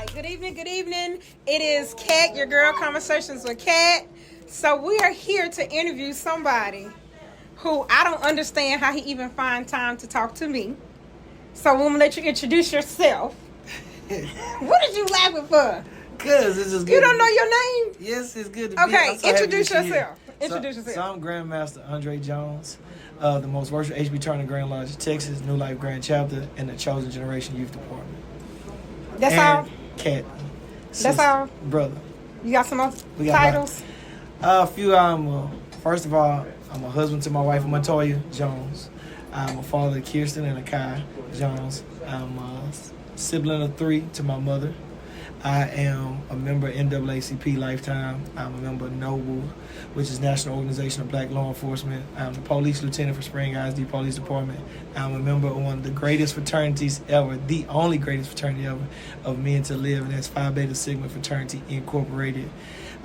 right, good evening, good evening. It is Kat, your girl Conversations with Kat. So we are here to interview somebody who I don't understand how he even find time to talk to me. So we're gonna let you introduce yourself. What did you laughing for? Cause it's just good. You don't know your name? Yes, it's good to be. Okay, So introduce yourself. Introduce yourself. So I'm Grandmaster Andre Jones, the most worshipful H.B. Turner Grand Lodge of Texas, New Life Grand Chapter, and the Chosen Generation Youth Department. That's and all? Cat. That's all? Brother. You got some other titles? A few. First of all, I'm a husband to my wife, Montoya Jones. I'm a father to Kirsten and Akai Jones. I'm a sibling of 3 to my mother. I am a member of NAACP Lifetime. I'm a member of NOBLE, which is National Organization of Black Law Enforcement. I'm the police lieutenant for Spring ISD Police Department. I'm a member of one of the greatest fraternities ever, the only greatest fraternity ever of men to live, and that's Phi Beta Sigma Fraternity Incorporated.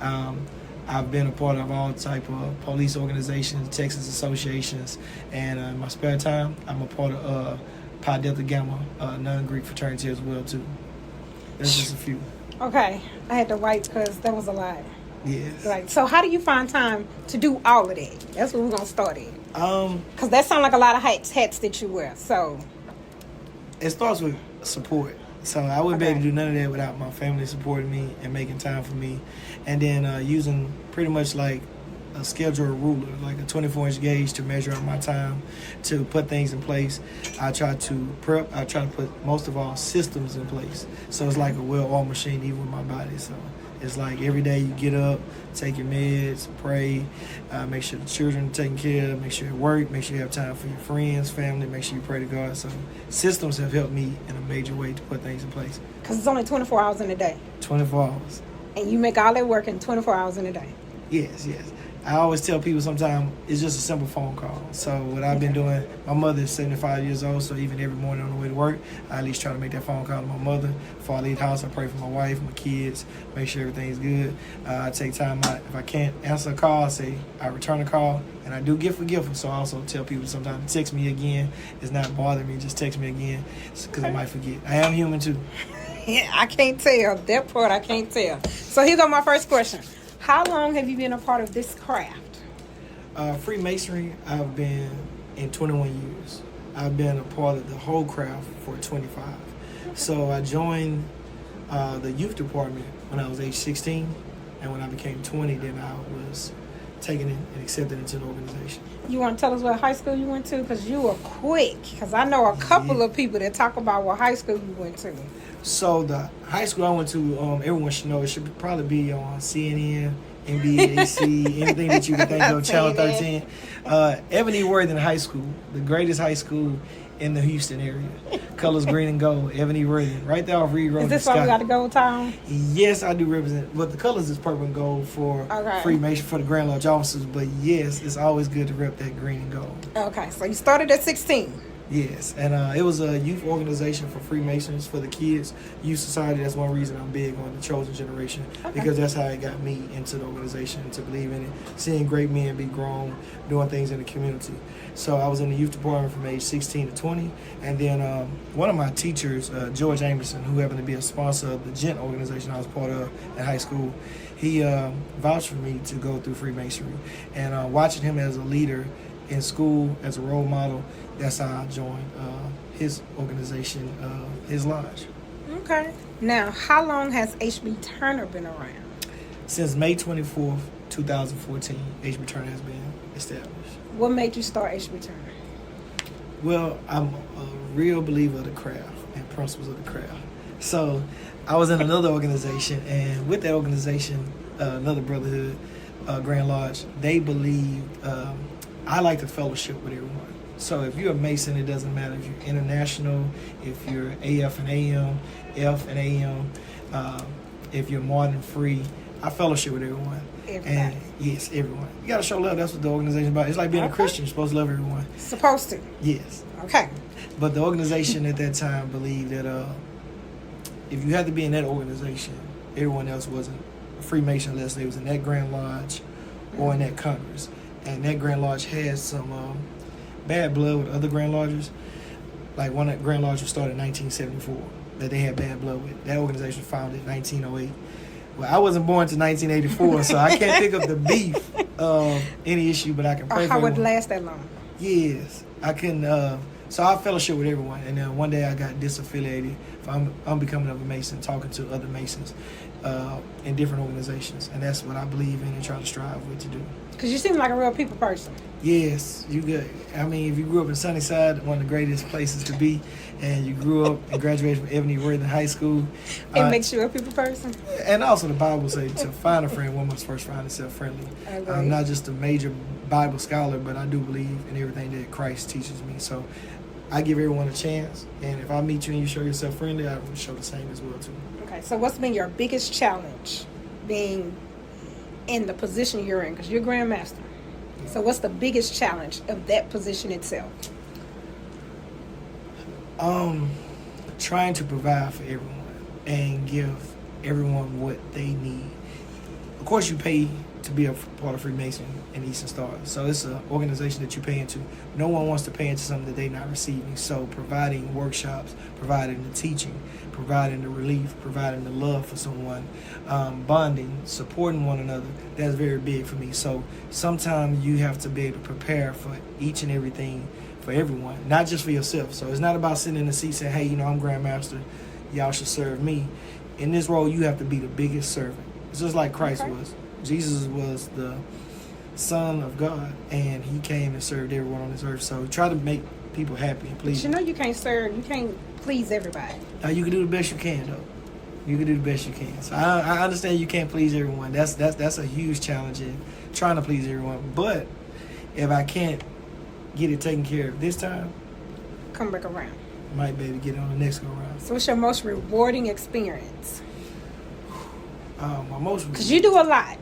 I've been a part of all type of police organizations, Texas associations, and in my spare time, I'm a part of Pi Delta Gamma non-Greek fraternity as well too. That's just a few. Okay, I had to write because that was a lot. Yes. Right. So how do you find time to do all of that? That's what we're gonna start in. Because that sounds like a lot of hats that you wear. So it starts with support. So I wouldn't be able to do none of that without my family supporting me and making time for me, and then using pretty much like a schedule or ruler, like a 24-inch gauge to measure out my time, to put things in place. I try to prep. I try to put, most of all, systems in place. So it's like a well-oiled machine, even with my body. So it's like every day you get up, take your meds, pray, make sure the children are taken care of, make sure you work, make sure you have time for your friends, family, make sure you pray to God. So systems have helped me in a major way to put things in place. Because it's only 24 hours in a day. 24 hours. And you make all that work in 24 hours in a day. Yes, yes. I always tell people sometimes it's just a simple phone call. So what I've been doing, my mother is 75 years old, so even every morning on the way to work, I at least try to make that phone call to my mother. Before I leave the house, I pray for my wife, my kids, make sure everything's good. I take time out. If I can't answer a call, I return a call, and I do get forgiven. So I also tell people sometimes text me again. It's not bothering me, just text me again because I might forget. I am human too. Yeah, I can't tell. That part I can't tell. So here goes my first question. How long have you been a part of this craft? Freemasonry, I've been in 21 years. I've been a part of the whole craft for 25. So I joined the youth department when I was age 16, and when I became 20, then I was taken in and accepted into the organization. You want to tell us what high school you went to? Because you were quick. Because I know a couple of people that talk about what high school you went to. So the high school I went to, everyone should know, it should probably be on CNN, NBC, anything that you can think of, Channel 13. Ebony Worthing High School, the greatest high school in the Houston area. Colors green and gold, Ebony Worthing, right there off Reed Road. Is this why we got to go town? Yes, I do represent, but the colors is purple and gold for Freemason, for the Grand Lodge officers, but yes, it's always good to rep that green and gold. Okay, so you started at 16. Yes, and it was a youth organization for Freemasons, for the kids, youth society. That's one reason I'm big on the Chosen Generation, because that's how it got me into the organization, to believe in it, seeing great men be grown, doing things in the community. So I was in the youth department from age 16 to 20, and then one of my teachers, George Amerson, who happened to be a sponsor of the Gent organization I was part of in high school, he vouched for me to go through Freemasonry, and watching him as a leader in school, as a role model, that's how I joined his organization, his lodge. Okay. Now, how long has H.B. Turner been around? Since May 24th, 2014, H.B. Turner has been established. What made you start H.B. Turner? Well, I'm a real believer of the craft and principles of the craft. So I was in another organization, and with that organization, another brotherhood, Grand Lodge, they believed I like to fellowship with everyone. So if you're a Mason, it doesn't matter if you're international, if you're A.F.&amp, F&amp, if you're modern free, I fellowship with everyone. Everybody. And yes, everyone. You gotta show love. That's what the organization is about. It's like being a Christian. You're supposed to love everyone. Supposed to. Yes. Okay. But the organization at that time believed that if you had to be in that organization, everyone else wasn't a Freemason unless they was in that Grand Lodge or in that Congress. And that Grand Lodge has some bad blood with other Grand Lodges. Like one Grand Lodge was started in 1974. that they had bad blood with. That organization was founded in 1908. Well, I wasn't born until 1984, so I can't think of the beef of any issue, but I can pray for how would it everyone. last that long? Yes, I can. So I fellowship with everyone, and then one day I got disaffiliated from becoming a Mason, talking to other Masons in different organizations, and that's what I believe in and try to strive with to do. Because you seem like a real people person. Yes, you good. I mean, if you grew up in Sunnyside, one of the greatest places to be, and you grew up and graduated from Ebony Worthing High School, It makes you a people person. and also the Bible says to find a friend, one must first find himself friendly. I'm not just a major Bible scholar, but I do believe in everything that Christ teaches me. So I give everyone a chance, and if I meet you and you show yourself friendly, I will show the same as well too. Okay, so what's been your biggest challenge being in the position you're in? Because you're Grandmaster. So what's the biggest challenge of that position itself? Trying to provide for everyone and give everyone what they need. Of course, you pay to be a part of Freemason and Eastern Star, so it's an organization that you pay into. No one wants to pay into something that they're not receiving. So providing workshops, providing the teaching, providing the relief, providing the love for someone, bonding, supporting one another, that's very big for me. So sometimes you have to be able to prepare for each and everything for everyone, not just for yourself. So it's not about sitting in the seat saying, hey, I'm Grandmaster, y'all should serve me. In this role, you have to be the biggest servant. It's just like Christ was. Jesus was the Son of God, and he came and served everyone on this earth. So try to make people happy and please. But you can't please everybody. You can do the best you can, though. You can do the best you can. So I understand you can't please everyone. That's a huge challenge in trying to please everyone. But if I can't get it taken care of this time, Come back around. I might be able to get it on the next go around. So what's your most rewarding experience? My most, Because you do a lot.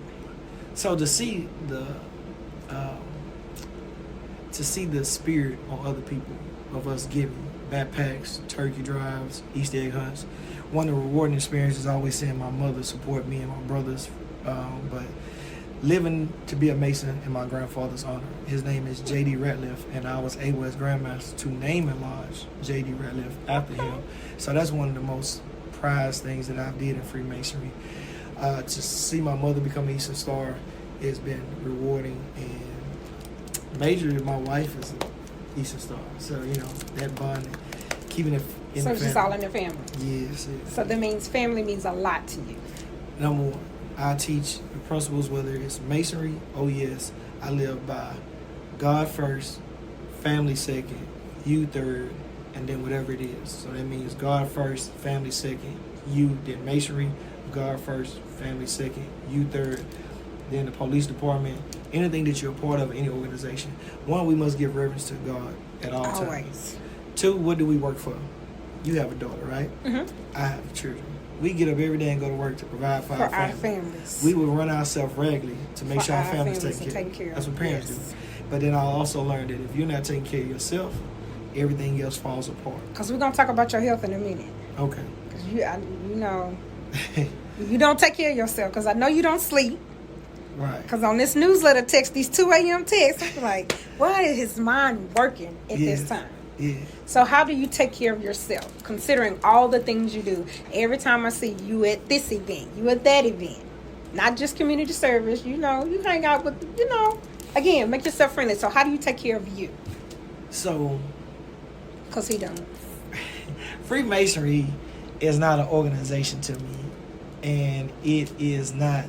so to see the spirit on other people of us giving backpacks, turkey drives, Easter egg hunts. One of the rewarding experiences is always seeing my mother support me and my brothers. But living to be a Mason in my grandfather's honor. His name is J.D. Ratliff, and I was able as Grandmaster to name and lodge J.D. Ratliff after him. So that's one of the most prized things that I did in Freemasonry. To see my mother become Eastern Star has been rewarding, and majorly my wife is an Eastern Star. So, that bond, keeping it in So the it's just family. all in the family. Yes. So that means family means a lot to you. Number one, I teach the principles, whether it's Masonry, oh yes, I live by God first, family second, you third, and then whatever it is. So that means God first, family second, you, then Masonry, God first, family second, you third, then the police department, anything that you're a part of, any organization. One, we must give reverence to God at all times. Always. Two, what do we work for? You have a daughter, right? Mm-hmm. I have children. We get up every day and go to work to provide for our families. We will run ourselves raggedly to make For sure our our family's families taken care of. of. That's what parents Yes. do. But then I also learned that if you're not taking care of yourself, everything else falls apart. Because we're going to talk about your health in a minute. Okay. Because you don't take care of yourself. Because I know you don't sleep. Right. Because on this newsletter text, these 2 a.m. texts, I'm like, why is his mind working at this time? Yeah. So how do you take care of yourself, considering all the things you do? Every time I see you at this event, you at that event, not just community service, you hang out with, again, make yourself friendly. So how do you take care of you? So, Because he don't. Freemasonry is not an organization to me, and it is not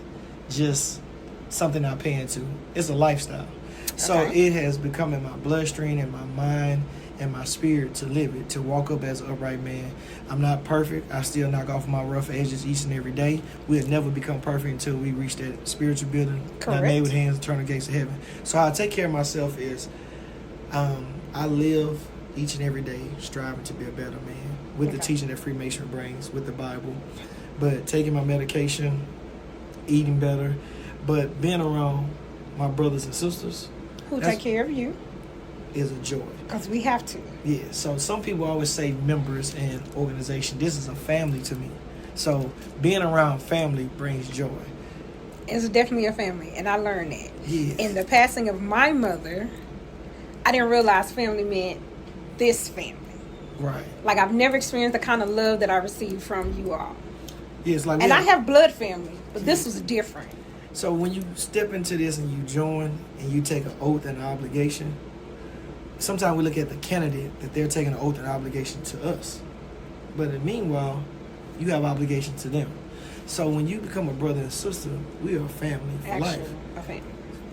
just something I pay into. It's a lifestyle. So Okay. it has become in my bloodstream, in my mind, and my spirit to live it, to walk up as an upright man. I'm not perfect. I still knock off my rough edges each and every day. We'll never become perfect until we reach that spiritual building, not made with hands, eternal gates of heaven. So how I take care of myself is I live each and every day striving to be a better man with the teaching that Freemasonry brings, with the Bible, but taking my medication, eating better, but being around my brothers and sisters Who take care of you? is a joy. Because we have to. Yeah, so some people always say members and organization. This is a family to me. So being around family brings joy. It's definitely a family, and I learned that. Yes. In the passing of my mother, I didn't realize family meant this family. Right. Like, I've never experienced the kind of love that I received from you all. Yeah, it's like And I have blood family, but this was different. So when you step into this and you join and you take an oath and an obligation, sometimes we look at the candidate that they're taking an oath and obligation to us. But in the meanwhile, you have obligation to them. So when you become a brother and sister, we are a family for life. A family.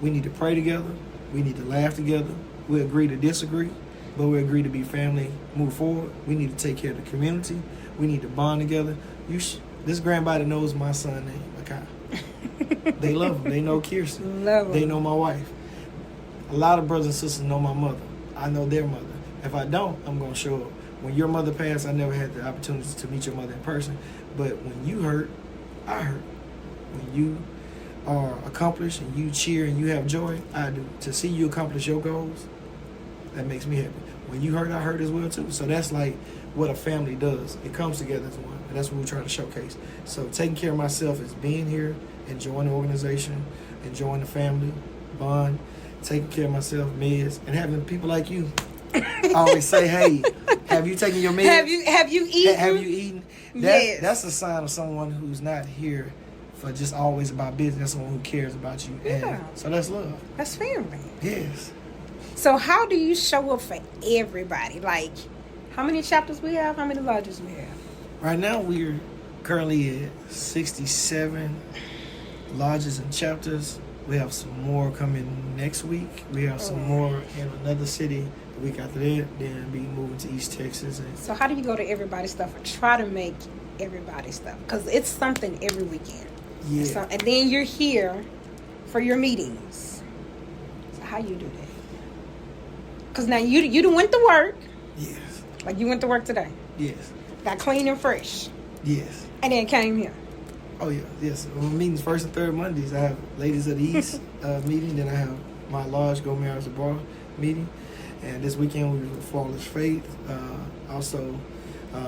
We need to pray together. We need to laugh together. We agree to disagree, but we agree to be family, move forward. We need to take care of the community. We need to bond together. This grandbody knows my son name, Makai. They love him. They know Kirsten. Love him. They know my wife. A lot of brothers and sisters know my mother. I know their mother. If I don't, I'm going to show up. When your mother passed, I never had the opportunity to meet your mother in person. But when you hurt, I hurt. When you are accomplished and you cheer and you have joy, I do. To see you accomplish your goals, that makes me happy. When you hurt, I hurt as well too. So that's like what a family does. It comes together as one. And that's what we're trying to showcase. So taking care of myself is being here, enjoying the organization, enjoying the family, bond, taking care of myself, meds, and having people like you. I always say, hey, have you taken your meds? Have you eaten? Have you eaten? Yes. That's a sign of someone who's not here for just always about business. That's someone who cares about you. Yeah. And so that's love. That's family. Yes. So how do you show up for everybody? Like, how many chapters we have? How many lodges we have? Right now, we're currently at 67 lodges and chapters. We have some more coming next week. We have some more in another city the week after that. Then be moving to East Texas. So how do you go to everybody's stuff and try to make everybody's stuff? Because it's something every weekend. Yeah. And then you're here for your meetings. So how you do that? Because now you done went to work. Yes. Like you went to work today. Yes. Got clean and fresh. Yes. And then came here. Oh, yeah. Yes. Meetings first and third Mondays. I have Ladies of the East meeting. Then I have my Lodge Go Marriage Bar meeting. And this weekend we have Flawless Faith. Also,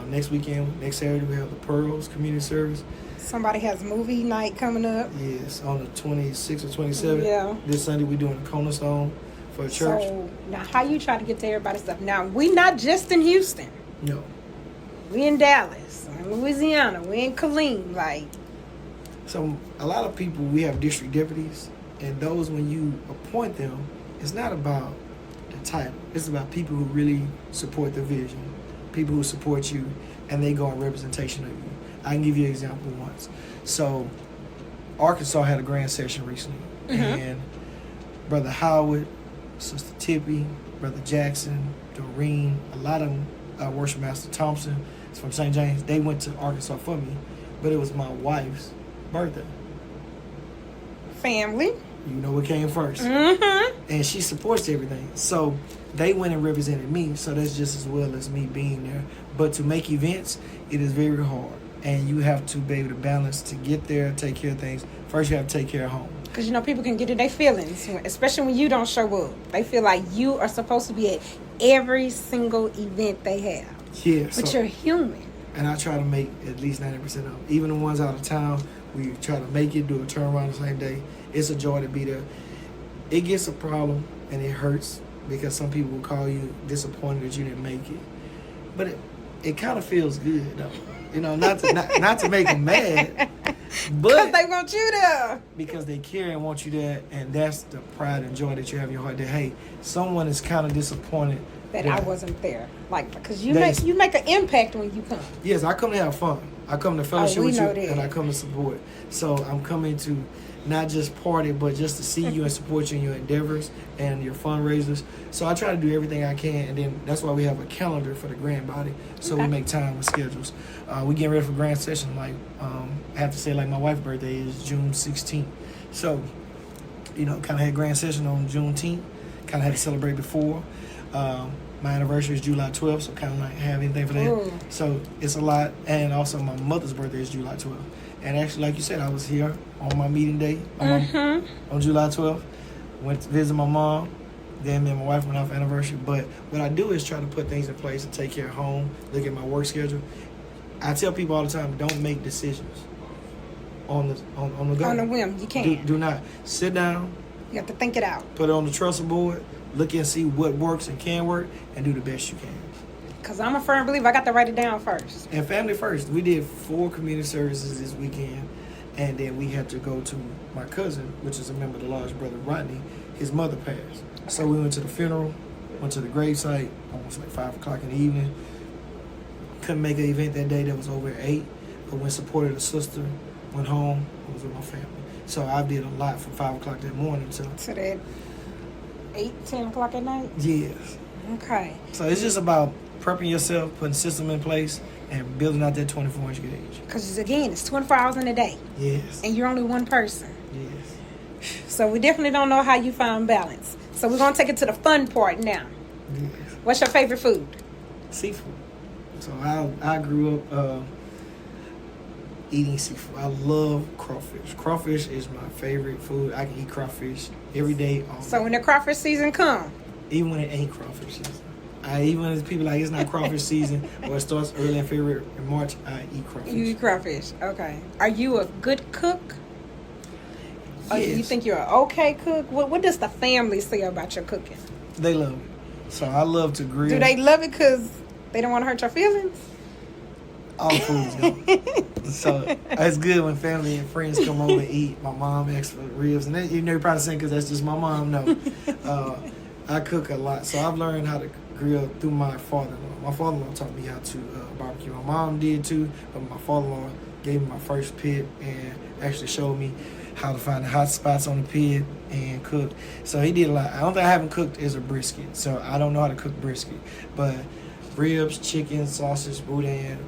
next weekend, next Saturday, we have the Pearls Community Service. Somebody has movie night coming up. Yes, on the 26th or 27th. Yeah. This Sunday we're doing a cornerstone for a church. So now how you try to get to everybody's stuff? Now we not just in Houston. No. We in Dallas, in Louisiana, we in Killeen, like. So a lot of people, we have district deputies, and those, when you appoint them, it's not about the title. It's about people who really support the vision, people who support you, and they go in representation of you. I can give you an example once. So Arkansas had a grand session recently, and Brother Howard, Sister Tippy, Brother Jackson, Doreen, a lot of them, Worship Master Thompson from St. James, they went to Arkansas for me, but it was my wife's birthday. Family. You know what came first. Mm-hmm. And she supports everything. So they went and represented me, so that's just as well as me being there. But to make events, it is very hard. And you have to be able to balance to get there, take care of things. First, you have to take care of home. Because, people can get in their feelings, especially when you don't show up. They feel like you are supposed to be at every single event they have. Yeah. But you're human. And I try to make at least 90% of them. Even the ones out of town, we try to make it, do a turnaround the same day. It's a joy to be there. It gets a problem, and it hurts, because some people will call you disappointed that you didn't make it. But it kind of feels good, though. Not to make them mad, but because they want you there. Because they care and want you there, and that's the pride and joy that you have in your heart. That hey, someone is kind of disappointed that I wasn't there. Like, because you make an impact when you come. Yes, I come to have fun. I come to fellowship with you, that. And I come to support. So I'm coming to not just party, but just to see you and support you in your endeavors and your fundraisers. So I try to do everything I can, and then that's why we have a calendar for the grand body, so we make time with schedules. We getting ready for grand session. Like I have to say, like my wife's birthday is June 16th. So, kind of had grand session on Juneteenth. Kind of had to celebrate before. My anniversary is July 12th, so kind of like have anything for that. Ooh. So it's a lot. And also my mother's birthday is July 12th. And actually, like you said, I was here on my meeting day on July 12th. Went to visit my mom. Then me and my wife went out for anniversary. But what I do is try to put things in place and take care of home, look at my work schedule. I tell people all the time, don't make decisions on the go. On the whim, you can't. Do not sit down. You have to think it out. Put it on the trestle board. Look and see what works and can work, and do the best you can. Because I'm a firm believer. I got to write it down first. And family first. We did 4 community services this weekend. And then we had to go to my cousin, which is a member of the Lord's brother, Rodney. His mother passed. So we went to the funeral, went to the gravesite, almost like 5 o'clock in the evening. Couldn't make an event that day that was over at 8. But went supported a sister, went home, I was with my family. So I did a lot from 5 o'clock that morning to that 8, 10 o'clock at night? Yes. Okay. So it's just about prepping yourself, putting system in place, and building out that 24-inch gauge. Because, again, it's 24 hours in a day. Yes. And you're only one person. Yes. So we definitely don't know how you find balance. So we're going to take it to the fun part now. Yes. What's your favorite food? Seafood. So I grew up eating seafood. I love crawfish. Crawfish is my favorite food. I can eat crawfish every day. So when the crawfish season comes? Even when it ain't crawfish season. Even when people like it's not crawfish season or it starts early in February and March, I eat crawfish. You eat crawfish. Okay. Are you a good cook? Yes. Or do you think you're an okay cook? What does the family say about your cooking? They love it. So I love to grill. Do they love it because they don't want to hurt your feelings? All food is good. So it's good when family and friends come over and eat. My mom asks for ribs. And then, you know, you're probably saying because that's just my mom. No. I cook a lot. So I've learned how to grill through my father-in-law. My father-in-law taught me how to barbecue. My mom did too, but my father-in-law gave me my first pit and actually showed me how to find the hot spots on the pit and cook. So he did a lot. I don't think I haven't cooked is a brisket. So I don't know how to cook brisket. But ribs, chicken, sausage, boudin,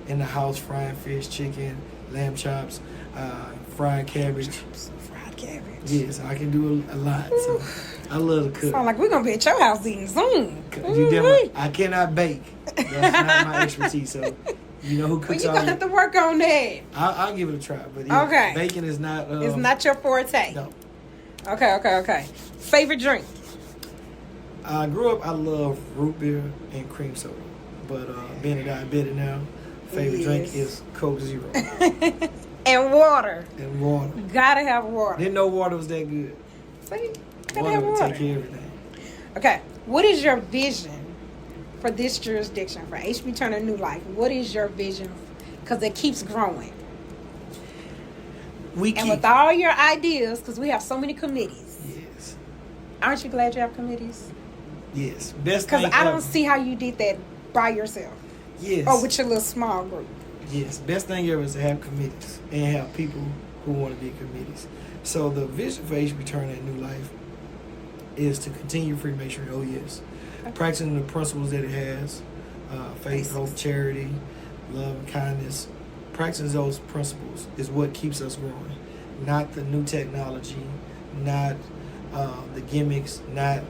in the house, frying fish, chicken, lamb chops, fried cabbage. Fried cabbage. Yes, I can do a lot. So I love to cook. Sound like we're going to be at your house eating soon. I cannot bake. That's not my expertise. So you know who cooks you're going to have to work on that. I'll give it a try. But yeah, okay. Baking is not... it's not your forte. No. Okay. Favorite drink? I grew up, I love root beer and cream soda. But being a diabetic now, favorite drink is Coke Zero. And water. And water. Gotta have water. Didn't know water was that good. See? Water Have water. take care of everything. Okay. What is your vision for this jurisdiction, for HB Turner New Life? What is your vision? Because it keeps growing. And with all your ideas, because we have so many committees. Yes. Aren't you glad you have committees? Yes. Best thing Because I don't see how you did that by yourself. Yes. Or with your little small group. Yes. Best thing ever is to have committees and have people who want to be committees. So the vision for HB Turner New Life is to continue Freemasonry. Oh, yes. Okay. Practicing the principles that it has. Faith, hope, charity, love, and kindness. Practicing those principles is what keeps us growing. Not the new technology, not the gimmicks, not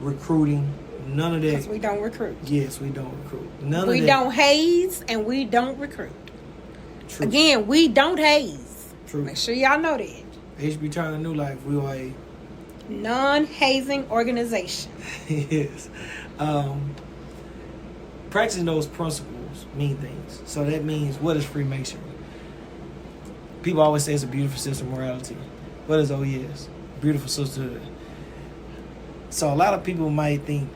recruiting, none of that. Because we don't recruit. Yes, we don't recruit. None of that. We don't haze and we don't recruit. True. Again, we don't haze. True. Make sure y'all know that. HB Turner New Life, we are a non-hazing organization. yes. Practicing those principles mean things. So that means, what is Freemasonry? People always say it's a beautiful system of morality. What is OES? Beautiful sisterhood. So a lot of people might think,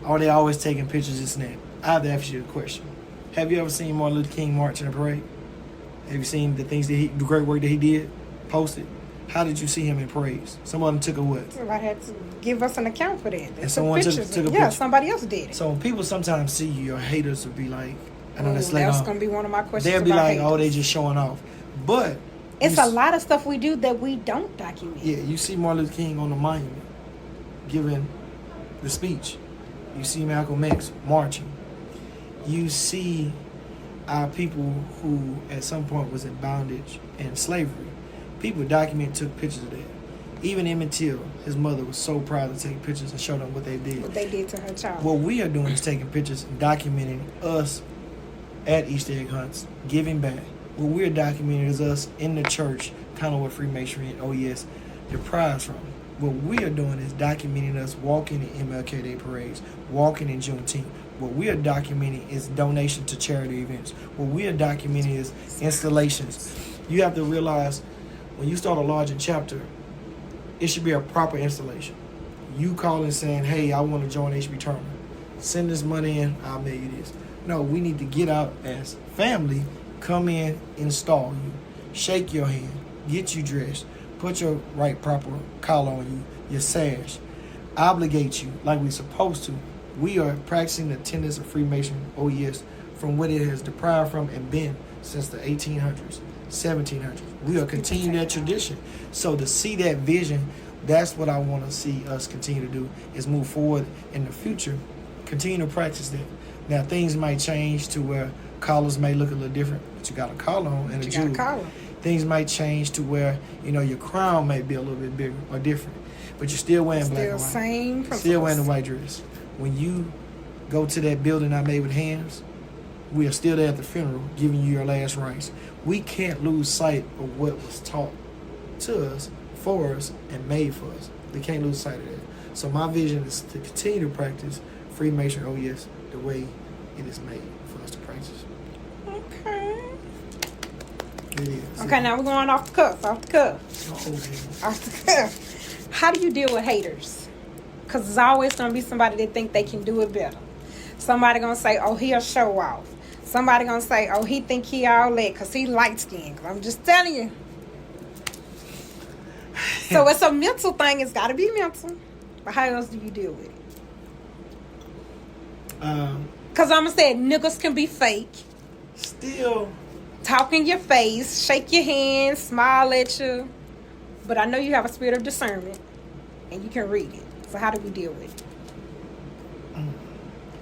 oh, they always taking pictures and snap. I have to ask you a question. Have you ever seen Martin Luther King march in a parade? Have you seen the things that the great work that he did posted? How did you see him in parades? Some of them took a what? Somebody had to give us an account for that. They and someone took a picture. Yeah, somebody else did it. So when people sometimes see you, your haters will be like, I know that's going to be one of my questions. They'll be like, haters. oh, they just showing off. But it's a lot of stuff we do that we don't document. Yeah, you see Martin Luther King on the monument giving the speech. You see Malcolm X marching. You see our people who at some point was in bondage and slavery. People document, took pictures of that. Even Emmett Till, his mother was so proud to take pictures and show them what they did. What they did to her child. What we are doing is taking pictures and documenting us at Easter egg hunts, giving back. What we're documenting is us in the church, kind of what Freemasonry and OES deprives from. What we are doing is documenting us walking in MLK Day parades, walking in Juneteenth. What we are documenting is donation to charity events. What we are documenting is installations. You have to realize when you start a larger chapter, it should be a proper installation. You calling saying, hey, I want to join HB Turner. send this money in, I'll mail you this. No, we need to get out as family, come in, install you, shake your hand, get you dressed, put your right proper collar on you, your sash, obligate you like we're supposed to. We are practicing the tenets of Freemason, oh yes, from what it has deprived from and been since the 1800s, 1700s. We are continuing that tradition. So to see that vision, that's what I want to see us continue to do, is move forward in the future, continue to practice that. Now, things might change to where collars may look a little different, but you got a collar on and a jewel. Things might change to where, your crown may be a little bit bigger or different, but you're still wearing black and white. Same principles. Still wearing the white dress. When you go to that building I made with hands, we are still there at the funeral, giving you your last rites. We can't lose sight of what was taught to us, for us, and made for us. We can't lose sight of that. So my vision is to continue to practice Freemasonry, oh yes, the way it is made for us to practice. Okay. It is. Okay, now we're going off the cuff. Oh, Off the cuff. How do you deal with haters? Because there's always going to be somebody that think they can do it better. Somebody going to say, oh, he a show off. Somebody going to say, oh, he think he all that because he light skinned. I'm just telling you. So it's a mental thing. It's got to be mental. But how else do you deal with it? Because I'm going to say niggas can be fake. Still. Talk in your face, shake your hand, smile at you. But I know you have a spirit of discernment. And you can read it. So how do we deal with it?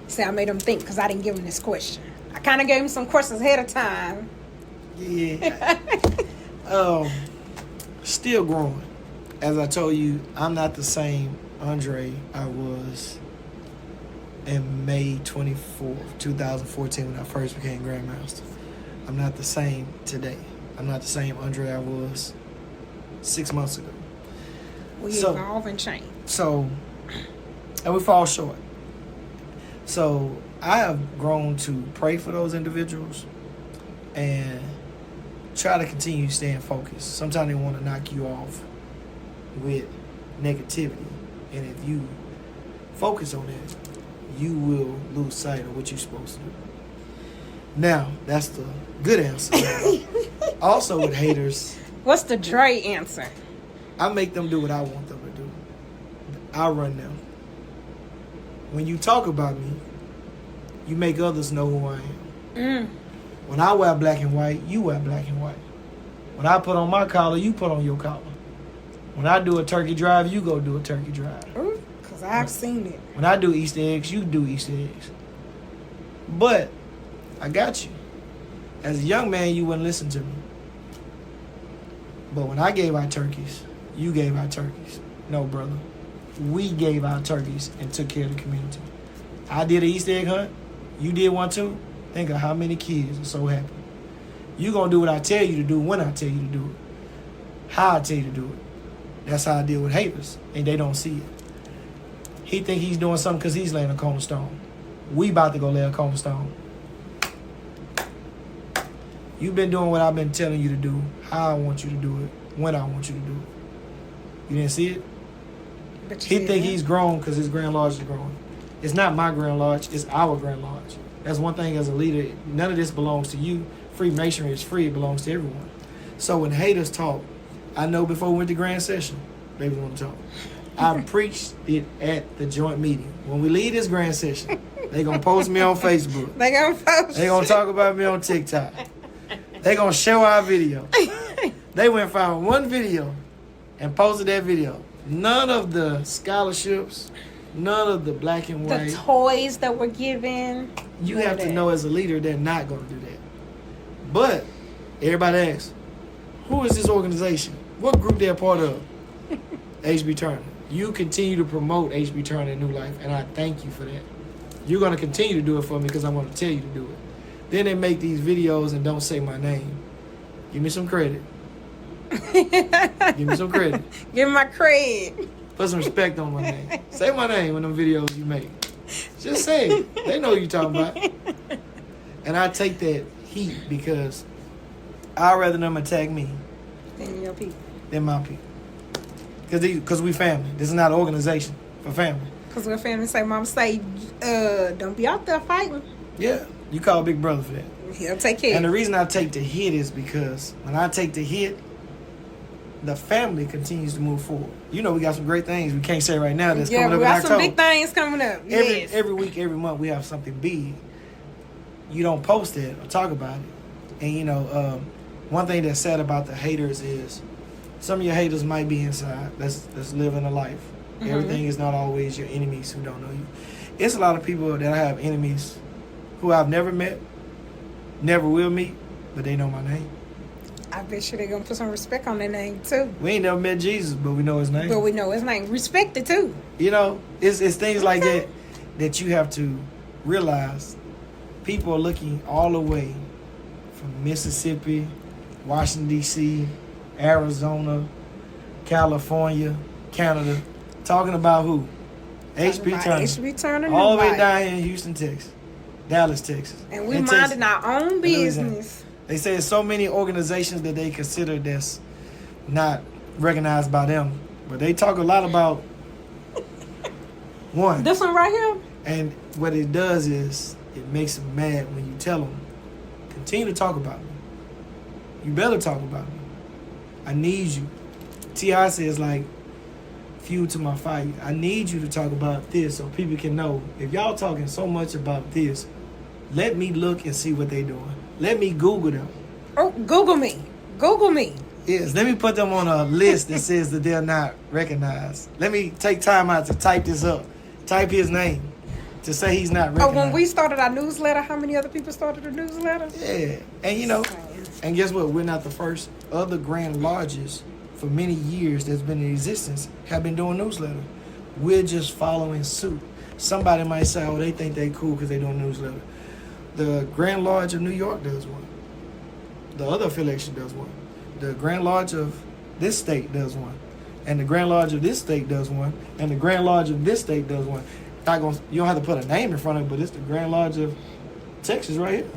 See, I made him think because I didn't give him this question. I kind of gave him some questions ahead of time. Yeah. Still growing. As I told you, I'm not the same Andre I was in May 24th, 2014 when I first became Grandmaster. I'm not the same today. I'm not the same Andre I was 6 months ago. We evolve and change. And we fall short. So I have grown to pray for those individuals and try to continue staying focused. Sometimes they want to knock you off with negativity. And if you focus on that, you will lose sight of what you're supposed to do. Now, that's the good answer. Also with haters. What's the Dre answer? I make them do what I want them to do. I run them. When you talk about me, you make others know who I am. When I wear black and white, you wear black and white. When I put on my collar, you put on your collar. When I do a turkey drive, you go do a turkey drive. Because I've seen it. When I do Easter eggs, you do Easter eggs. But I got you. As a young man, you wouldn't listen to me. But when I gave out turkeys, you gave out turkeys. No, brother. We gave out turkeys and took care of the community. I did an Easter egg hunt. You did one too. Think of how many kids are so happy. You gonna do what I tell you to do when I tell you to do it. How I tell you to do it. That's how I deal with haters, and they don't see it. He think he's doing something because he's laying a cornerstone. We about to go lay a cornerstone. You've been doing what I've been telling you to do, how I want you to do it, when I want you to do it. You didn't see it? He think he's grown because his Grand Lodge is growing. It's not my Grand Lodge, it's our Grand Lodge. That's one thing as a leader, none of this belongs to you. Freemasonry is free, it belongs to everyone. So when haters talk, I know before we went to Grand Session, they was want to talk. I preached it at the joint meeting. When we leave this Grand Session, they gonna post me on Facebook. They gonna talk about me on TikTok. They gonna show our video. They went and found one video and posted that video. None of the scholarships, none of the black and white. The toys that were given. You have to know as a leader they're not going to do that. But everybody asks, who is this organization? What group they're part of? HB Turner. You continue to promote HB Turner in New Life, and I thank you for that. You're going to continue to do it for me because I'm going to tell you to do it. Then they make these videos and don't say my name. Give me some credit. Give me some credit. Give me my credit. Put some respect on my name. Say my name in them videos you make. Just say it. They know what you're talking about. And I take that heat because I'd rather them attack me than your people. Than my people. Because we family. This is not an organization for family. Because when family say, mom say, don't be out there fighting. Yeah, you call Big Brother for that. He'll take care. And the reason I take the hit is because when I take the hit, the family continues to move forward. You know, we got some great things we can't say right now that's coming up in October. Yeah, we got some big things coming up. Every week, every month, we have something big. You don't post it or talk about it. And, you know, one thing that's sad about the haters is some of your haters might be inside. That's living a life. Mm-hmm. Everything is not always your enemies who don't know you. It's a lot of people that I have enemies who I've never met, never will meet, but they know my name. I bet you they're going to put some respect on their name, too. We ain't never met Jesus, but we know his name. But we know his name. Respect it, too. You know, it's things like that you have to realize. People are looking all the way from Mississippi, Washington, D.C., Arizona, California, Canada, talking about who? H.B. Turner. H.B. Turner. All the way down here in Houston, Texas. Dallas, Texas. And we minding our own business. They say there's so many organizations that they consider that's not recognized by them. But they talk a lot about one. This one right here? And what it does is it makes them mad when you tell them, continue to talk about me. You better talk about me. I need you. T.I. says, like, fuel to my fire. I need you to talk about this so people can know. If y'all talking so much about this, let me look and see what they doing. Let me Google them. Oh, Google me. Google me. Yes, let me put them on a list that says that they're not recognized. Let me take time out to type this up. Type his name to say he's not recognized. Oh, when we started our newsletter, how many other people started a newsletter? Yeah. And you know, and guess what? We're not the first. Other grand lodges for many years that's been in existence have been doing newsletter. We're just following suit. Somebody might say, oh, they think they cool because they doing newsletter. The Grand Lodge of New York does one. The other affiliation does one. The Grand Lodge of this state does one. And the Grand Lodge of this state does one. And the Grand Lodge of this state does one. You don't have to put a name in front of it, but it's the Grand Lodge of Texas right here.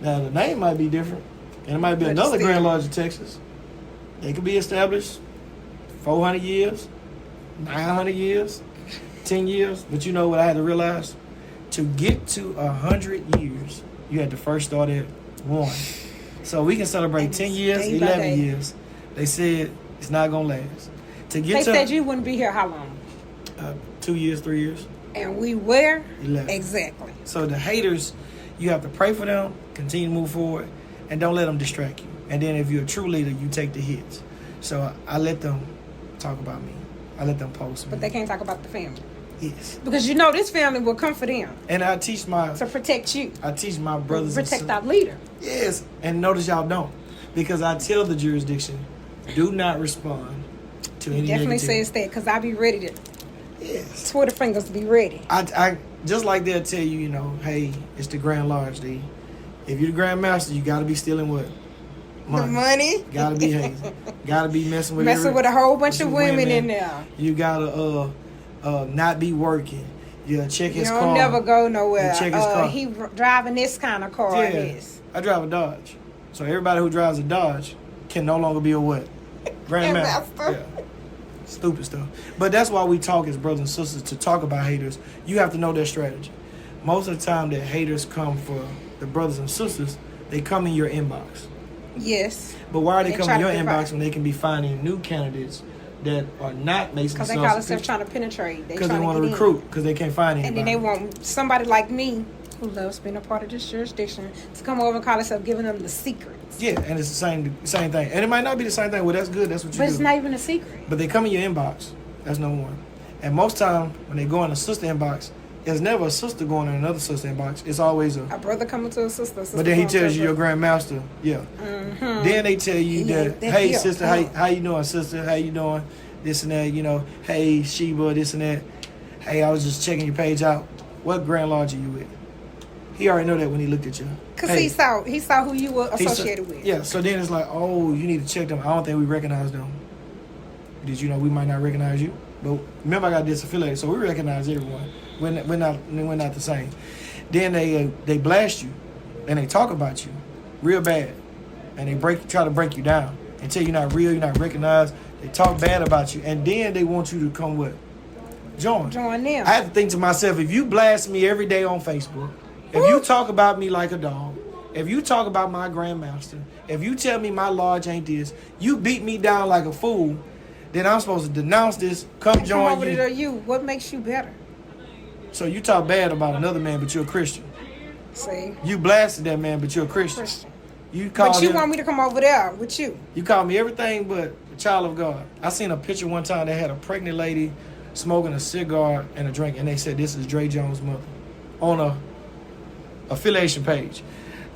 Now, the name might be different. And it might be another Grand Lodge of Texas. They could be established 400 years, 900 years, 10 years. But you know what I had to realize? To get to 100 years, you had to first start at 1. So we can celebrate 10 years, 11 years. They said it's not going to last. They said you wouldn't be here how long? 2 years, 3 years. And we were? 11. Exactly. So the haters, you have to pray for them, continue to move forward, and don't let them distract you. And then if you're a true leader, you take the hits. So I let them talk about me. I let them post me. But they can't talk about the family. Yes. Because you know this family will come for them. And I teach to protect you. I teach my brothers protect our leader. Yes. And notice y'all don't. Because I tell the jurisdiction, do not respond to any definitely negativity. says that because I be ready to. Yes. Twitter fingers to be ready. I just like they'll tell you, you know, hey, it's the Grand Lodge, D. If you're the Grand Master, you got to be stealing what? The money. Got to be hazing. Got to be messing with a whole bunch of women in there. You got to not be working. You check his car. You don't never go nowhere. Check his car. He driving this kind of car. Yeah. Yes. I drive a Dodge. So everybody who drives a Dodge can no longer be a what? Grandmaster. Yeah. Stupid stuff. But that's why we talk as brothers and sisters to talk about haters. You have to know their strategy. Most of the time that haters come for the brothers and sisters, they come in your inbox. Yes. But why are they coming in your inbox when they can be finding new candidates that are not making because they call themselves trying to penetrate. Because they want to recruit because they can't find anybody. And then they want somebody like me who loves being a part of this jurisdiction to come over and call themselves giving them the secrets. Yeah, and it's the same thing. And it might not be the same thing. Well, that's good. That's what you do. But it's not even a secret. But they come in your inbox. That's number one. And most time when they go in a sister inbox, there's never a sister going in another sister inbox. It's always a brother coming to a sister. But then he tells you your grandmaster. Yeah. Mm-hmm. Then they tell you that hey, sister, how you doing, sister? How you doing? This and that, you know. Hey, Sheba, this and that. Hey, I was just checking your page out. What Grand Lodge are you with? He already know that when he looked at you. Because he saw who you were associated with. Yeah, so then it's like, oh, you need to check them. I don't think we recognize them. Did you know we might not recognize you? But remember, I got disaffiliated, so we recognize everyone. We're not the same. Then they blast you, and they talk about you real bad, and they try to break you down and tell you you're not real, you're not recognized. They talk bad about you, and then they want you to come with Join them. I have to think to myself, if you blast me every day on Facebook, if you talk about me like a dog, if you talk about my grandmaster, if you tell me my lodge ain't this, you beat me down like a fool, then I'm supposed to denounce this, come join you. What makes you better? So you talk bad about another man, but you're a Christian. See? You blasted that man, but you're a Christian. You want me to come over there with you. You call me everything but a child of God. I seen a picture one time that had a pregnant lady smoking a cigar and a drink, and they said this is Dre Jones' mother on a affiliation page.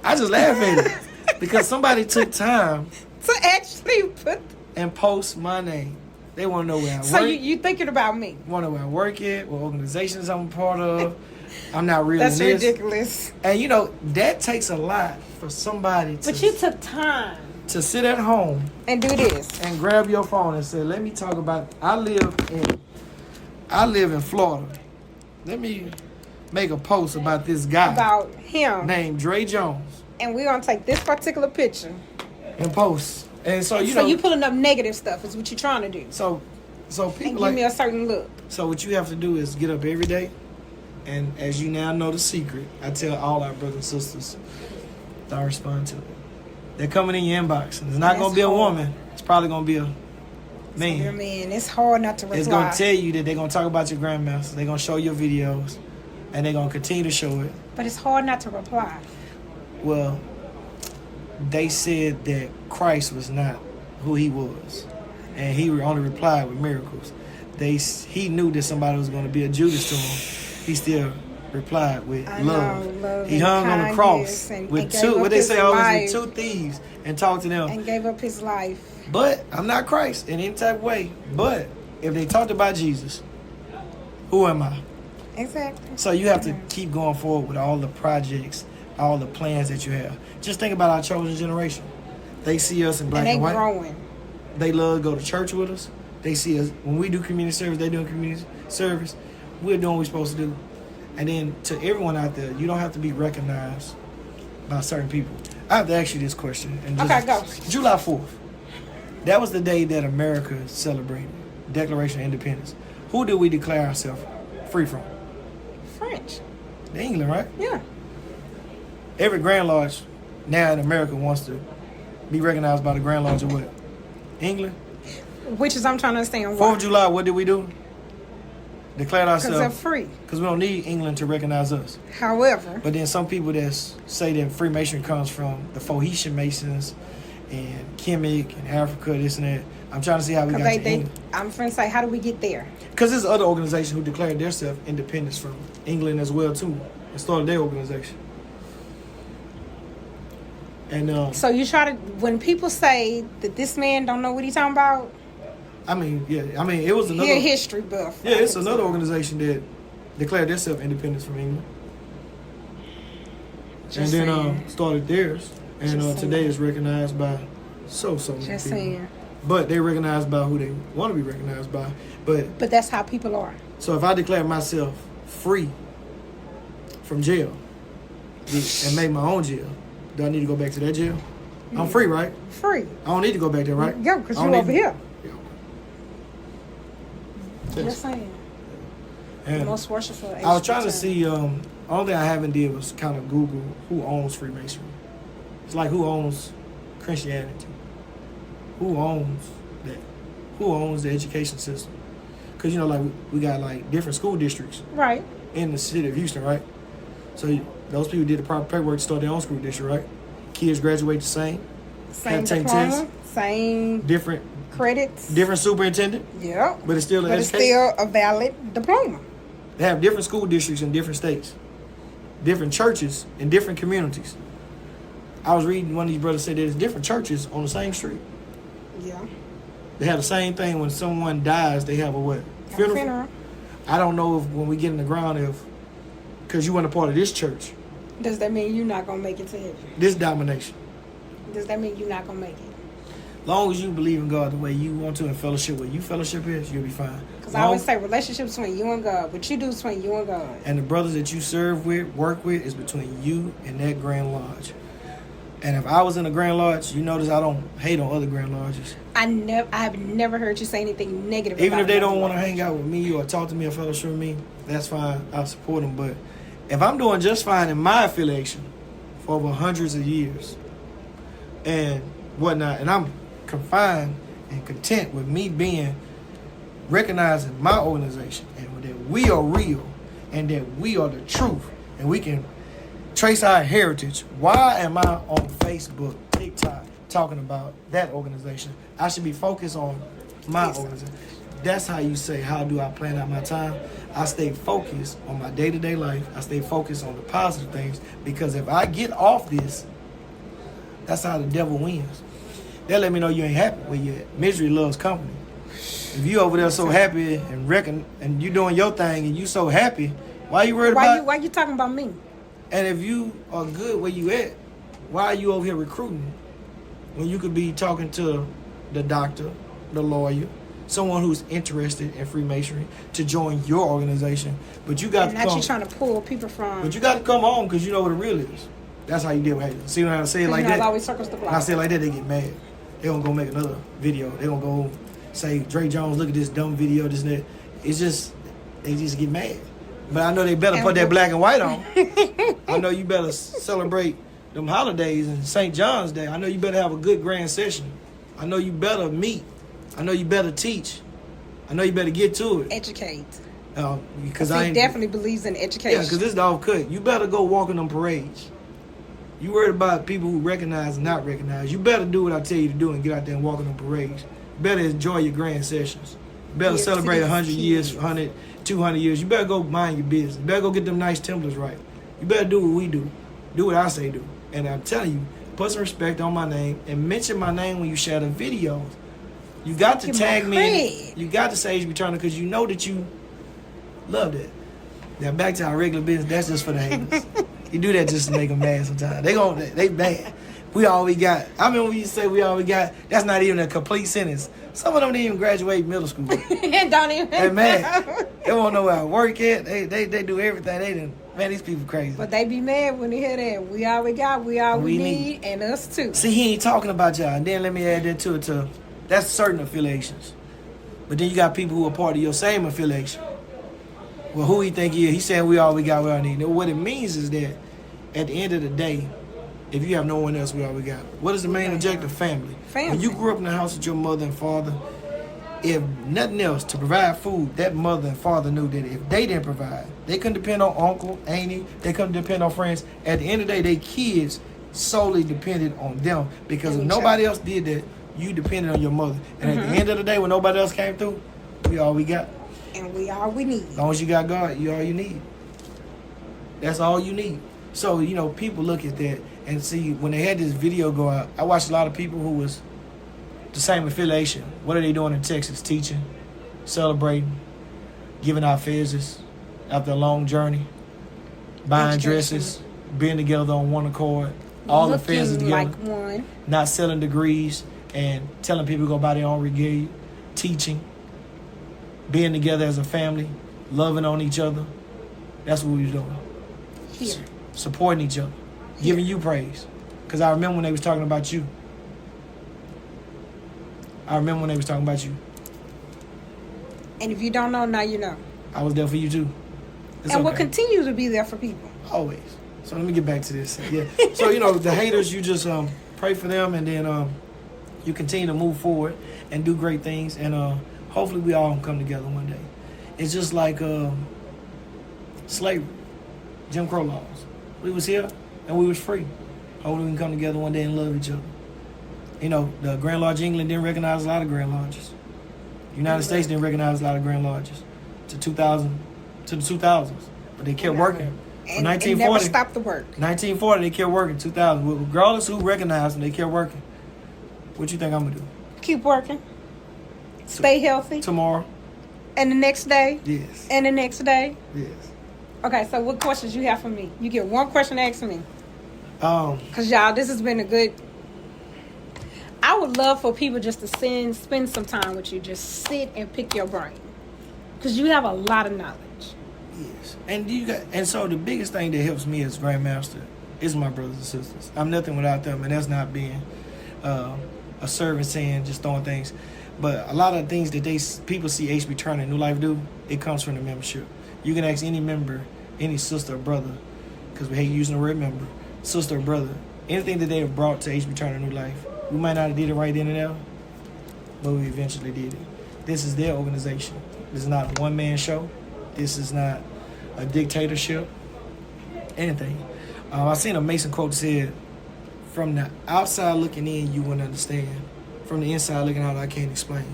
I just laugh at it because somebody took time to actually put and post my name. They want to know where I work. So you thinking about me? Want to know where I work at, what organizations I'm a part of. I'm not real. That's ridiculous. And that takes a lot for somebody to. But you took time to sit at home and do this and grab your phone and say, "Let me talk about. I live in Florida. Let me make a post about this guy about him named Dre Jones, and we're gonna take this particular picture and post." And so you pulling up negative stuff is what you're trying to do. So people and give me a certain look. So what you have to do is get up every day, and as you now know the secret, I tell all our brothers and sisters, don't respond to it. They're coming in your inbox, and it's not gonna be a woman. It's probably gonna be a man. It's hard not to reply. It's gonna tell you that they're gonna talk about your grandmaster. They're gonna show your videos, and they're gonna continue to show it. But it's hard not to reply. Well, they said that Christ was not who he was, and he only replied with miracles. He knew that somebody was going to be a Judas to him. He still replied with love. He hung on the cross with two thieves and talked to them and gave up his life. But I'm not Christ in any type of way. But if they talked about Jesus, who am I? Exactly. So you have to keep going forward with all the projects, all the plans that you have. Just think about our chosen generation. They see us in black and white. Growing. They love to go to church with us. They see us when we do community service. They doing community service. We're doing what we're supposed to do. And then to everyone out there, you don't have to be recognized by certain people. I have to ask you this question. Okay, go. July 4th. That was the day that America celebrated Declaration of Independence. Who did we declare ourselves free from? French. England, right? Yeah. Every Grand Lodge now in America wants to be recognized by the Grand Lodge of what? England? Which is, I'm trying to understand why. 4th of July, what did we do? Declared ourselves. Because they're free. Because we don't need England to recognize us. However. But then some people that say that Freemasonry comes from the Phoenician Masons and Kemet and Africa, this and that. I'm trying to see how we got to England. I'm trying to say, how do we get there? Because there's other organizations who declared themselves independence from England as well, too. And started their organization. And so you try to, when people say that this man don't know what he's talking about. I mean, it was another. You're a history buff. Yeah, it's another organization that declared themselves independence from England. Just and then started theirs. And today is recognized by so many Just people. Saying. But they're recognized by who they want to be recognized by. But that's how people are. So if I declare myself free from jail and make my own jail, do I need to go back to that jail? I'm free, right? Free. I don't need to go back there, right? Yeah, because you're over here. Yeah. Just saying. And the most worshipful. I was trying to see. Only thing I haven't did was kind of Google who owns Freemasonry. It's like who owns Christianity. Who owns that? Who owns the education system? Because like we got like different school districts. Right. In the city of Houston, right? So those people did the proper paperwork to start their own school district, right? Kids graduate the same. Same diploma. Same. Different. Credits. Different superintendent. Yeah. But it's still it's still a valid diploma. They have different school districts in different states. Different churches in different communities. I was reading one of these brothers say there's different churches on the same street. Yeah. They have the same thing when someone dies, they have a what? Funeral. I don't know if when we get in the ground because you weren't a part of this church. Does that mean you're not going to make it to heaven? This domination. Does that mean you're not going to make it? Long as you believe in God the way you want to and fellowship where you fellowship is, you'll be fine. Because I always say relationships between you and God. What you do is between you and God. And the brothers that you serve with, work with, is between you and that Grand Lodge. And if I was in a Grand Lodge, you notice I don't hate on other Grand Lodges. I have never heard you say anything negative. Even about if they another don't want to lodge. hang out with me or talk to me or fellowship with me, that's fine. I'll support them. But if I'm doing just fine in my affiliation for over hundreds of years and whatnot, and I'm confined and content with me being recognizing my organization and that we are real and that we are the truth and we can trace our heritage. Why am I on Facebook, TikTok, talking about that organization? I should be focused on my organization. That's how you say, how do I plan out my time? I stay focused on my day-to-day life. I stay focused on the positive things, because if I get off this, that's how the devil wins. They'll let me know you ain't happy where you at. Misery loves company. If you over there so happy and you doing your thing and you so happy, why you worried about? Why you talking about me? And if you are good where you at, why are you over here recruiting when you could be talking to the doctor, the lawyer, someone who's interested in Freemasonry to join your organization? But you got And to come. you trying to pull people from. But you got to come on because you know what the real is. That's how you deal with haters. See what I say it like that? It's always circles the block. When I say it like that, they get mad. They gonna go make another video. They gonna go say, Dre Jones, look at this dumb video, this and that. It's just, they just get mad. But I know they better put that black and white on. I know you better celebrate them holidays and St. John's Day. I know you better have a good grand session. I know you better meet. I know you better teach. I know you better get to it. Educate. Because He definitely believes in education. Yeah, because this is the off cut. You better go walk in them parades. You worried about people who recognize and not recognize. You better do what I tell you to do and get out there and walk in them parades. You better enjoy your grand sessions. You better celebrate 100 years, 100, 200 years. You better go mind your business. You better go get them nice templars right. You better do what we do. Do what I say do. And I'm telling you, put some respect on my name and mention my name when you share the videos. You got to tag me. You got to say Returner because you know that you love that. Now back to our regular business. That's just for the haters. You do that just to make them mad sometimes. They mad. We all we got. I mean, when you say we all we got, that's not even a complete sentence. Some of them didn't even graduate middle school. Don't even. They mad. They won't know how to work it. They do everything. They didn't. Man, these people crazy. But they be mad when they hear that. We all we got, we all we need, and us too. See, he ain't talking about y'all. And then let me add that to it too. That's certain affiliations. But then you got people who are part of your same affiliation. Well, who he think he is? He's saying we all we got, we all need. Now, what it means is that at the end of the day, if you have no one else, we all we got. What is the main objective? Family. When you grew up in the house with your mother and father, if nothing else, to provide food, that mother and father knew that if they didn't provide, they couldn't depend on uncle, auntie, they couldn't depend on friends. At the end of the day, their kids solely depended on them. Because if nobody else did that, you depended on your mother. And at the end of the day, when nobody else came through, we all we got. And we all we need. As long as you got God, you all you need. That's all you need. So, you know, people look at that and see, when they had this video go out, I watched a lot of people who was the same affiliation. What are they doing in Texas? Teaching, celebrating, giving out pheasants after a long journey, buying dresses, being together on one accord, all the pheasants together, like one. Not selling degrees and telling people to go buy their own regalia, teaching, being together as a family, loving on each other. That's what we was doing. Here. Supporting each other, giving you praise. Because I remember when they was talking about you. And if you don't know, now you know. I was there for you too. And we'll continue to be there for people. Always. So let me get back to this. Yeah. So, you know, the haters, you just pray for them, and then you continue to move forward and do great things, and hopefully we all come together one day. It's just like slavery, Jim Crow laws. We was here and we was free. Hopefully we can come together one day and love each other. You know, the Grand Lodge England didn't recognize a lot of Grand Lodges. The United States didn't recognize a lot of Grand Lodges to the 2000s, but they kept working. And 1940, never stopped the work. 1940, they kept working. 2000, regardless who recognized them, they kept working. What you think I'm gonna do? Keep working. Stay healthy. Tomorrow. And the next day. Yes. And the next day. Yes. Okay, so what questions you have for me? You get one question to ask me. Because y'all, this has been a good. I would love for people just to spend some time with you. Just sit and pick your brain. Because you have a lot of knowledge. Yes. And so the biggest thing that helps me as Grandmaster is my brothers and sisters. I'm nothing without them, and that's not being a servant saying, just throwing things. But a lot of things that people see HB Turner and New Life do, it comes from the membership. You can ask any member, any sister or brother, because we hate using the word member, sister or brother, anything that they have brought to HB Turner New Life. We might not have did it right then and there, but we eventually did it. This is their organization. This is not a one-man show. This is not a dictatorship, anything. I seen a Mason quote that said, from the outside looking in, you wouldn't understand. From the inside looking out, I can't explain.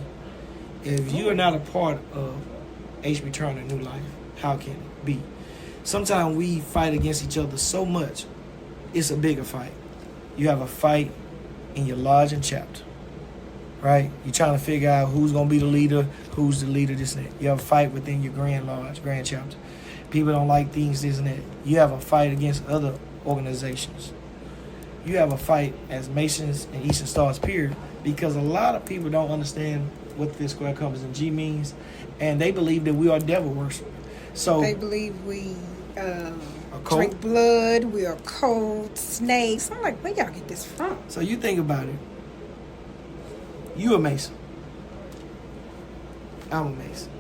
If you are not a part of HB Turner New Life, how can it be? Sometimes we fight against each other so much, it's a bigger fight. You have a fight in your lodge and chapter, right? You're trying to figure out who's going to be the leader, who's the leader, this and that. You have a fight within your grand lodge, grand chapter. People don't like things, this and that. You have a fight against other organizations. You have a fight as Masons and Eastern Stars, period, because a lot of people don't understand what this square compass and G means, and they believe that we are devil worshipers. So they believe we drink blood, we are cold snakes. I'm like, where y'all get this from? So you think about it. You a Mason. I'm a Mason.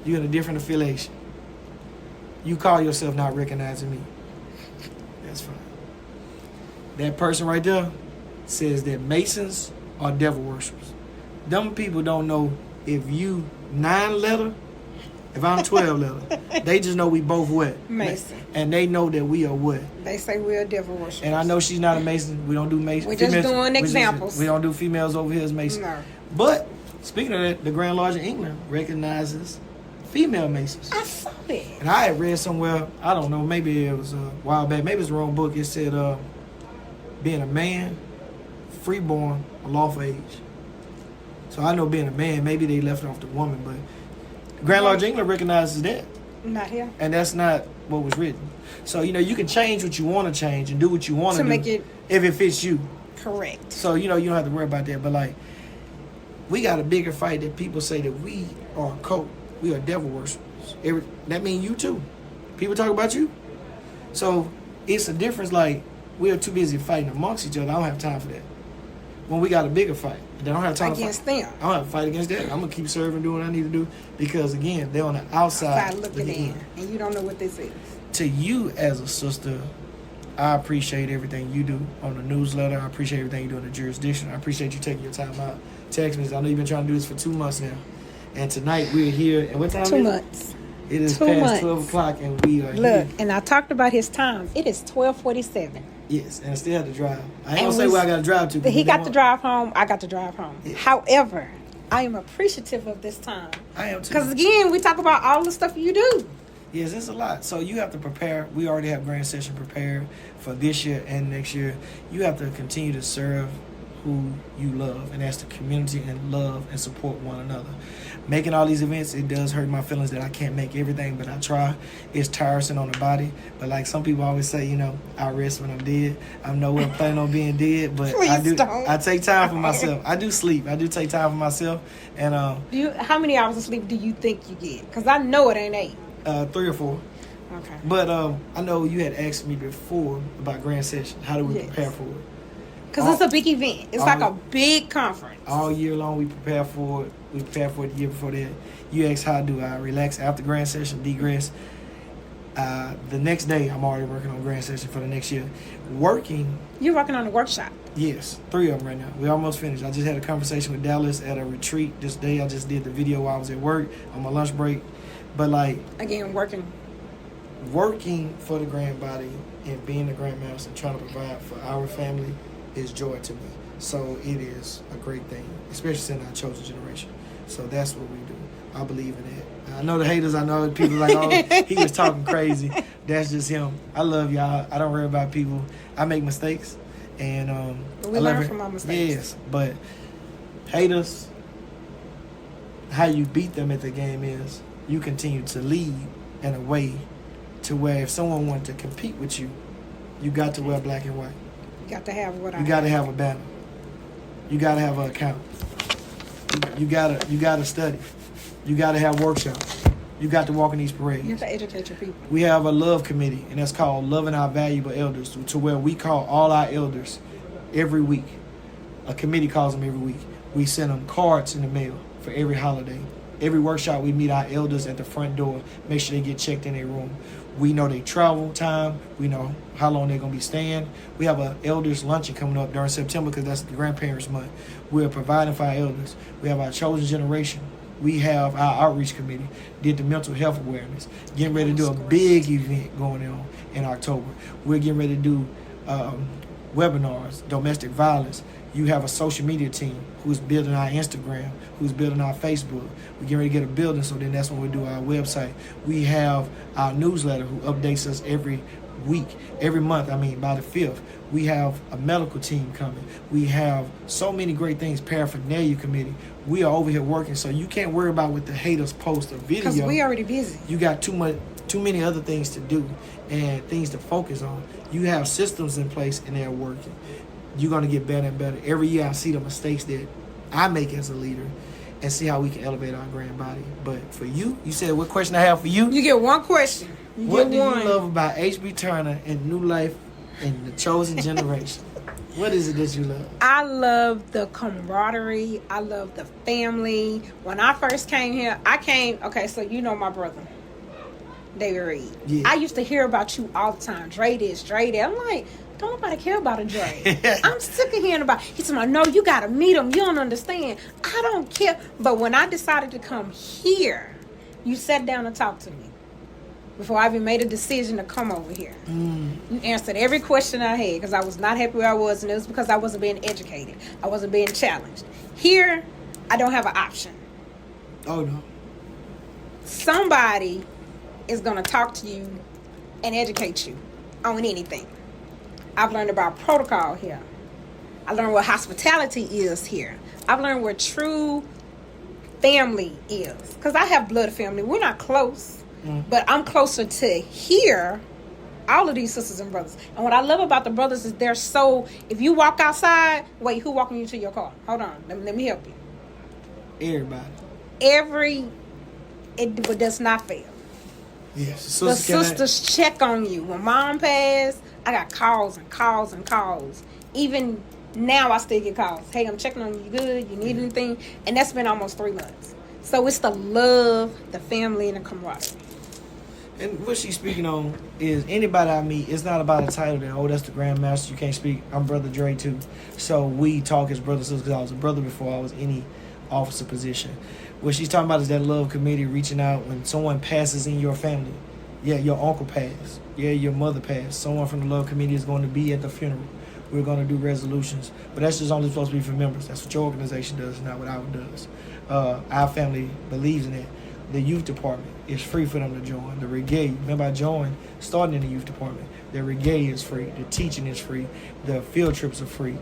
You're in a different affiliation. You call yourself not recognizing me. That's fine. That person right there says that Masons are devil worshippers. Dumb people don't know if you 9 letter, if I'm 12 letter. They just know we both what? Mason. And they know that we are what? They say we are devil worshippers. And I know she's not a Mason. We don't do Mason. We're just doing examples. We don't do females over here as Masons. No. But speaking of that, the Grand Lodge in England recognizes female Masons. I saw that. And I had read somewhere, I don't know, maybe it was a while back, maybe it's the wrong book. It said being a man, freeborn, or lawful age. So I know being a man, maybe they left off the woman, but Grand Lodge England recognizes that. Not here. And that's not what was written. So, you can change what you want to change and do what you want to do. Make it if it fits you. Correct. So, you don't have to worry about that. But, like, we got a bigger fight that people say that we are a cult. We are devil worshippers. That means you too. People talk about you. So, it's a difference, like, we are too busy fighting amongst each other. I don't have time for that. When we got a bigger fight, they don't have time against to fight. them. I don't have to fight against that. I'm going to keep serving, doing what I need to do. Because, again, they're on the outside looking in. And you don't know what this is. To you as a sister, I appreciate everything you do on the newsletter. I appreciate everything you do in the jurisdiction. I appreciate you taking your time out. Text me. I know you've been trying to do this for 2 months now. And tonight we're here. And what time 2 is months. It is 2 past months. 12 o'clock and we are here. Look, and I talked about his time. It is 12:47. Yes, and I still have to drive. I ain't going to say where I got to drive to. He got to drive home. I got to drive home. Yeah. However, I am appreciative of this time. I am too. Because, again, we talk about all the stuff you do. Yes, it's a lot. So you have to prepare. We already have Grand Session prepared for this year and next year. You have to continue to serve who you love, and that's the community, and love and support one another. Making all these events, it does hurt my feelings that I can't make everything, but I try. It's tiresome on the body, but like some people always say, I rest when I'm dead. I'm nowhere planning on being dead, but I take time for myself. I do sleep. I do take time for myself, and how many hours of sleep do you think you get? Because I know it ain't 8. 3 or 4. Okay. But I know you had asked me before about Grand Session. How do we prepare for it? Because it's a big event. It's like a big conference. All year long we prepare for it. We prepare for it the year before that. You ask how do I relax after Grand Session, degress. The next day I'm already working on Grand Session for the next year. You're working on a workshop. Yes, 3 of them right now. We almost finished. I just had a conversation with Dallas at a retreat this day. I just did the video while I was at work on my lunch break. But again, working for the grand body and being the grandmaster and trying to provide for our family is joy to me. So it is a great thing, especially in our chosen generation. So that's what we do. I believe in that. I know the haters. I know people like, oh, he was talking crazy. That's just him. I love y'all. I don't worry about people. I make mistakes, and we learn from our mistakes. Yes, but haters, how you beat them at the game is you continue to lead in a way to where if someone wanted to compete with you, you got to wear black and white. You got to have what I You got to have a banner. You got to have an account. You got to study. You got to have workshops. You got to walk in these parades. You have to educate your people. We have a love committee, and that's called Loving Our Valuable Elders, to where we call all our elders every week. A committee calls them every week. We send them cards in the mail for every holiday. Every workshop, we meet our elders at the front door, make sure they get checked in their room. We know their travel time. We know how long they're going to be staying. We have an elders luncheon coming up during September because that's the grandparents month. We're providing for our elders. We have our chosen generation. We have our outreach committee, did the mental health awareness, getting ready to do a big event going on in October. We're getting ready to do webinars, domestic violence. You have a social media team who's building our Instagram, who's building our Facebook. We're getting ready to get a building, so then that's when we do our website. We have our newsletter who updates us every week, every month, by the 5th. We have a medical team coming. We have so many great things, paraphernalia committee. We are over here working, so you can't worry about what the haters post a video. Because we already busy. You got too many other things to do and things to focus on. You have systems in place and they're working. You're going to get better and better. Every year I see the mistakes that I make as a leader and see how we can elevate our grand body. But for you said what question I have for you? You get one question. What do you love about HB Turner and New Life and the Chosen Generation? What is it that you love? I love the camaraderie. I love the family. When I first came here, so you know my brother, David Reed. Yeah. I used to hear about you all the time. Dre this, Dre that. I'm like, don't nobody care about a Dre. I'm sick of hearing about. He said, no, you got to meet him. You don't understand. I don't care. But when I decided to come here, you sat down and talked to me. Before I even made a decision to come over here. You answered every question I had because I was not happy where I was, and it was because I wasn't being educated. I wasn't being challenged. Here, I don't have an option. Oh, no. Somebody is going to talk to you and educate you on anything. I've learned about protocol here. I learned what hospitality is here. I've learned what true family is. Because I have blood family. We're not close. But I'm closer to here, all of these sisters and brothers. And what I love about the brothers is they're so, if you walk outside, wait, who walking you to your car? Hold on, let me help you. Everybody. It does not fail. Yes. The sisters check on you. When mom passed, I got calls and calls and calls. Even now I still get calls. Hey, I'm checking on you. You good? You need anything? And that's been almost 3 months. So it's the love, the family, and the camaraderie. And what she's speaking on is anybody I meet, it's not about a title that, that's the Grandmaster, you can't speak. I'm Brother Dre too. So we talk as brothers and sisters because I was a brother before I was any officer position. What she's talking about is that love committee reaching out when someone passes in your family. Yeah, your uncle passed. Yeah, your mother passed. Someone from the love committee is going to be at the funeral. We're going to do resolutions. But that's just only supposed to be for members. That's what your organization does, not what ours does. Our family believes in it. The youth department is free for them to join. The reggae, remember I joined starting in the youth department. The reggae is free. The teaching is free. The field trips are free.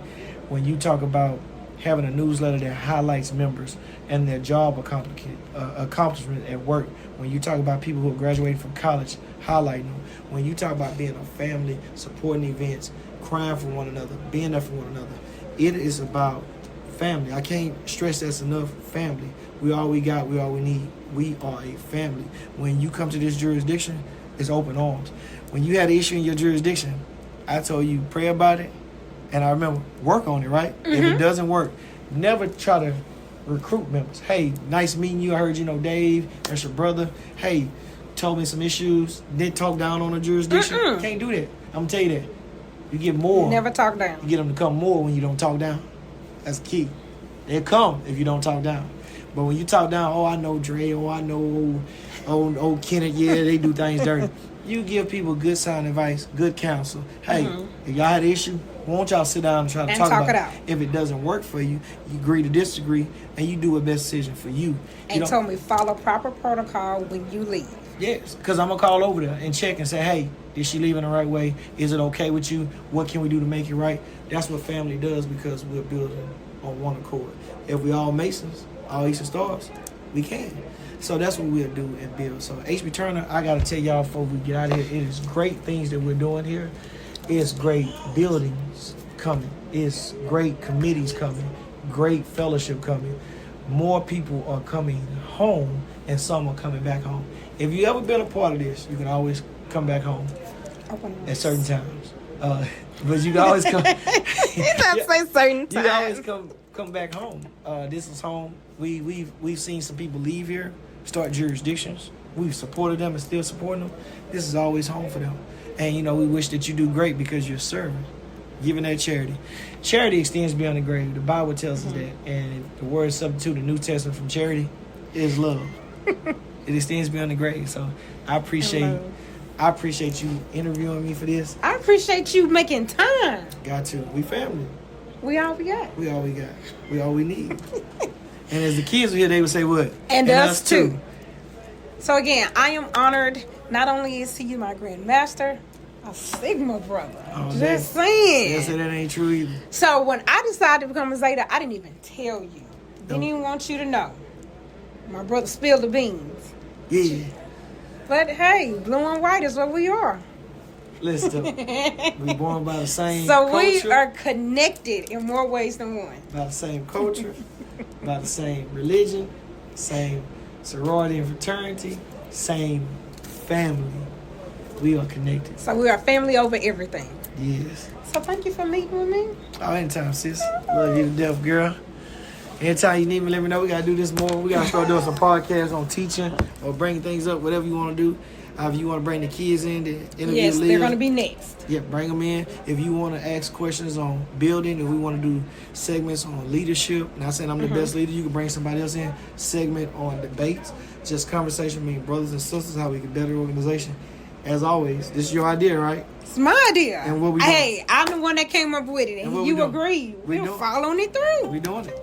When you talk about having a newsletter that highlights members and their job accomplishment at work, when you talk about people who are graduating from college, highlighting them. When you talk about being a family, supporting events, crying for one another, being there for one another, it is about family. I can't stress this enough. Family. We all we got. We all we need. We are a family. When you come to this jurisdiction, it's open arms. When you had an issue in your jurisdiction, I told you pray about it, and I remember work on it. Right? Mm-hmm. If it doesn't work, never try to recruit members. Hey, nice meeting you. I heard you know Dave. That's your brother. Hey, told me some issues. Didn't talk down on the jurisdiction. Can't do that. I'm gonna tell you that. You get more. Never talk down. You get them to come more when you don't talk down. That's key. They'll come if you don't talk down. But when you talk down, I know Dre, I know old Kenneth, yeah, they do things dirty. You give people good sound advice, good counsel. Hey, if y'all had an issue, why don't y'all sit down and try to talk about it out. If it doesn't work for you, you agree to disagree, and you do a best decision for you. And told me follow proper protocol when you leave. Yes, because I'm going to call over there and check and say, hey, is she leaving the right way? Is it okay with you? What can we do to make it right? That's what family does because we're building on one accord. If we all Masons, all Eastern Stars, we can. So that's what we'll do and build. So HB Turner, I got to tell y'all before we get out of here, it is great things that we're doing here. It's great buildings coming. It's great committees coming. Great fellowship coming. more people are coming home and some are coming back home. If you ever been a part of this, you can always come back home at certain times. But you can always come. You not say certain You times. can always come back home. This is home. We've seen some people leave here, start jurisdictions. We've supported them and still supporting them. This is always home for them. And we wish that you do great because you're serving, giving that charity. Charity extends beyond the grave. The Bible tells us that. And the word substitute, the New Testament from charity, is love. It extends beyond the grave. So I appreciate you interviewing me for this. I appreciate you making time. Got to. We family. We all we got. We all we got. We all we need. And as the kids were here, they would say what? And us too. So again, I am honored. Not only is he my grandmaster, a Sigma brother. Oh, Just saying. Yes, that ain't true either. So when I decided to become a Zeta, I didn't even tell you. Didn't even want you to know. My brother spilled the beans. Yeah. But hey, blue and white is what we are. Listen, we born by the same So culture. we are connected in more ways than one. By the same culture, by the same religion, same sorority and fraternity, same family. We are connected. So we are family over everything. Yes. So thank you for meeting with me. Oh, anytime, sis. Love you to death, girl. Anytime you need me, let me know. We got to do this more. We got to start doing some podcasts on teaching or bringing things up, whatever you want to do. If you want to bring the kids in to interview Yes, Liz, they're going to be next. Yeah, bring them in. If you want to ask questions on building, if we want to do segments on leadership, not saying I'm the best leader, you can bring somebody else in. Segment on debates, just conversation between brothers and sisters, how we can better organization. As always, this is your idea, right? It's my idea. And what we doing? Hey, I'm the one that came up with it, and what you we doing? agree. We We're doing? following it through. We doing it.